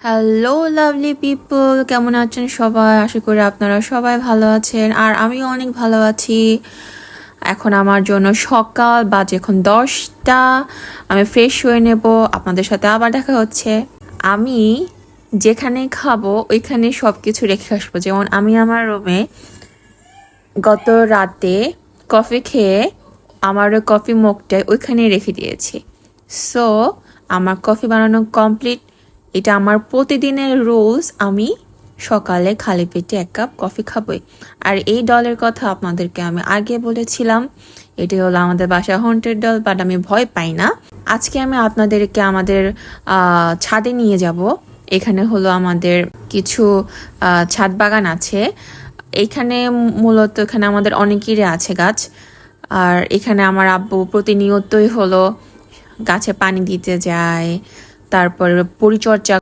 Hello lovely people, কেমন আছেন সবাই? আশা করি আপনারা সবাই ভালো আছেন আর আমিও অনেক ভালো আছি। এখন আমার জন্য সকাল বাজে এখন 10টা। আমি ফ্রেশ হয়ে নেব, আপনাদের সাথে আবার দেখা হচ্ছে। আমি যেখানে খাবো ওইখানে সব কিছু রেখে আসবো। যেমন আমি আমার রুমে গত রাতে কফি খেয়ে আমার ওই কফি মগটা ওইখানে রেখে দিয়েছি। সো আমার কফি বানানো কমপ্লিট। এটা আমার প্রতিদিনের রুলস। আমি সকালে খালি পেটে 1 কাপ কফি খাবই। আর এই ডলের কথা আপনাদেরকে আমি আগে বলেছিলাম, এটি হলো আমাদের বাসা হন্টেড ডল, বাট আমি ভয় পাই না। আজকে আমি আপনাদেরকে আমাদের ছাদে নিয়ে যাব। এখানে হলো আমাদের কিছু ছাদ বাগান আছে। এখানে মূলত এখানে আমাদের অনেকেরই আছে গাছ। আর এখানে আমার আব্বু প্রতিনিয়তই হলো গাছে পানি দিতে যায়, তারপর পরিচর্যা